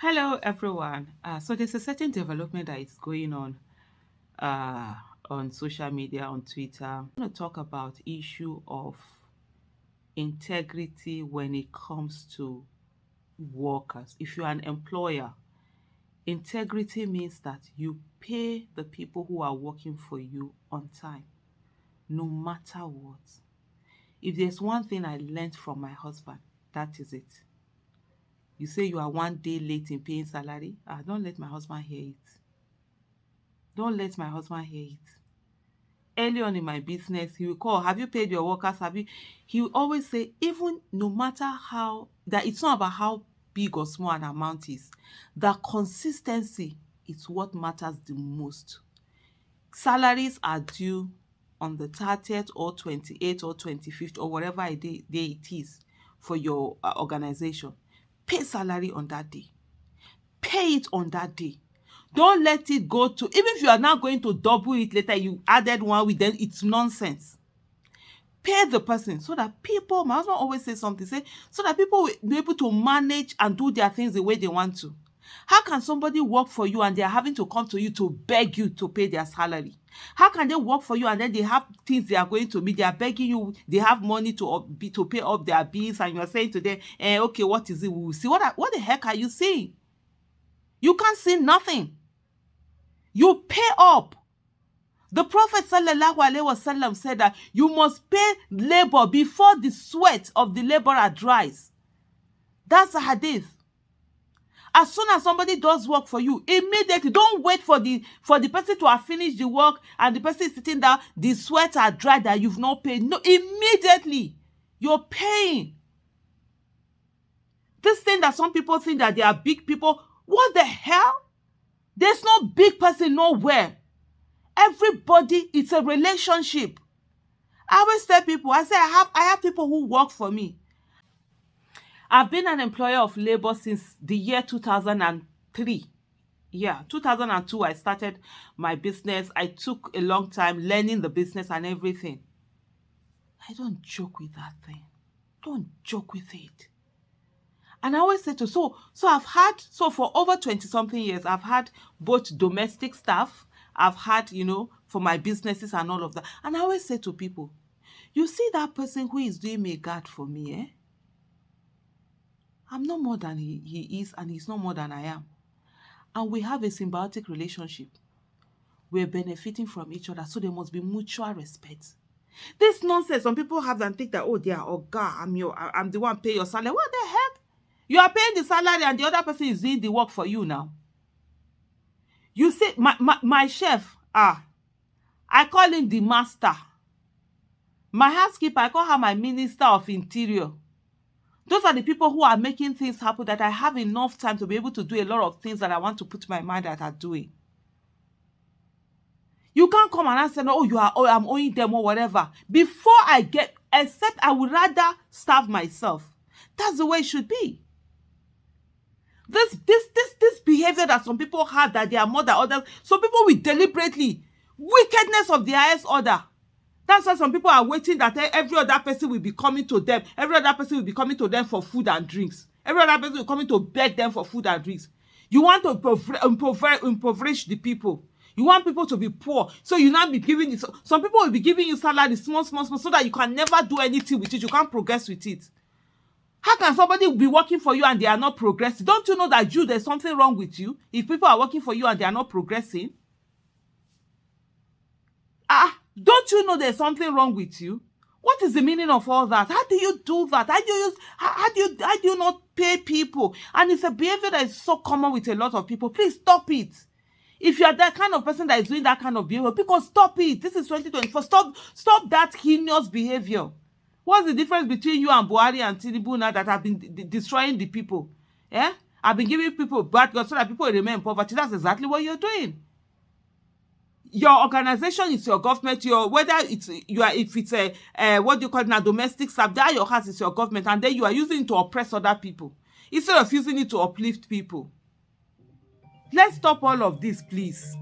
Hello, everyone. So there's a certain development that is going uh, on social media, on Twitter. I'm going to talk about issue of integrity when it comes to workers. If you're an employer, integrity means that you pay the people who are working for you on time, no matter what. If there's one thing I learned from my husband, that is it. You say you are one day late in paying salary. Don't let my husband hear it. Don't let my husband hear it. Early on in my business, he will call, have you paid your workers? Have you? He will always say, even no matter how, that it's not about how big or small an amount is, the consistency is what matters the most. Salaries are due on the 30th or 28th or 25th or whatever day it is for your organization. Pay salary on that day. Pay it on that day. Don't let it go to, even if you are now going to double it later, you added one week, then it's nonsense. Pay the person so that people, my husband always says something, so that people will be able to manage and do their things the way they want to. How can somebody work for you and they are having to come to you to beg you to pay their salary? How can they work for you and then they have things they are going to meet, they are begging you, they have money to pay up their bills, and you are saying to them, okay, what is it? We will see. What the heck are you seeing? You can't see nothing. You pay up. The Prophet ﷺ said that you must pay labor before the sweat of the laborer dries. That's a hadith. As soon as somebody does work for you, immediately, don't wait for the person to have finished the work and the person is sitting down, the sweat are dry that you've not paid. No, immediately, you're paying. This thing that some people think that they are big people, what the hell? There's no big person nowhere. Everybody, it's a relationship. I always tell people, I say I have people who work for me. I've been an employer of labor since the year 2003. Yeah, 2002 I started my business. I took a long time learning the business and everything. I don't joke with that thing. Don't joke with it. And I always say for over 20 something years, I've had both domestic staff, I've had, for my businesses and all of that. And I always say to people, you see that person who is doing me guard for me, I'm not more than he is, and he's not more than I am. And we have a symbiotic relationship. We're benefiting from each other, so there must be mutual respect. This nonsense, some people have and think that, oh, they are, oh God, I'm the one pay your salary. What the heck? You are paying the salary and the other person is doing the work for you now. You see, my chef, I call him the master. My housekeeper, I call her my minister of interior. Those are the people who are making things happen, that I have enough time to be able to do a lot of things that I want to put my mind at doing. You can't come and say, no, I'm owing them or whatever. Before except I would rather starve myself. That's the way it should be. This behavior that some people have, that they are more than others, some people will deliberately, wickedness of the highest order. That's why some people are waiting that every other person will be coming to them. Every other person will be coming to them for food and drinks. Every other person will be coming to beg them for food and drinks. You want to impoverish the people. You want people to be poor. So you now be giving it. Some people will be giving you salary small, so that you can never do anything with it. You can't progress with it. How can somebody be working for you and they are not progressing? Don't you know that there's something wrong with you if people are working for you and they are not progressing? Don't you know there's something wrong with you? What is the meaning of all that? How do you do that? How do you not pay people? And it's a behavior that is so common with a lot of people. Please stop it. If you are that kind of person that is doing that kind of behavior, because stop it. This is 2024. Stop that heinous behavior. What's the difference between you and Buhari and Tinubu now that have been destroying the people? I've been giving people bad God so that people remain in poverty. That's exactly what you're doing. Your organization is your government. If it's what do you call it now, domestic staff, that your house is your government, and then you are using it to oppress other people instead of using it to uplift people. Let's stop all of this, please.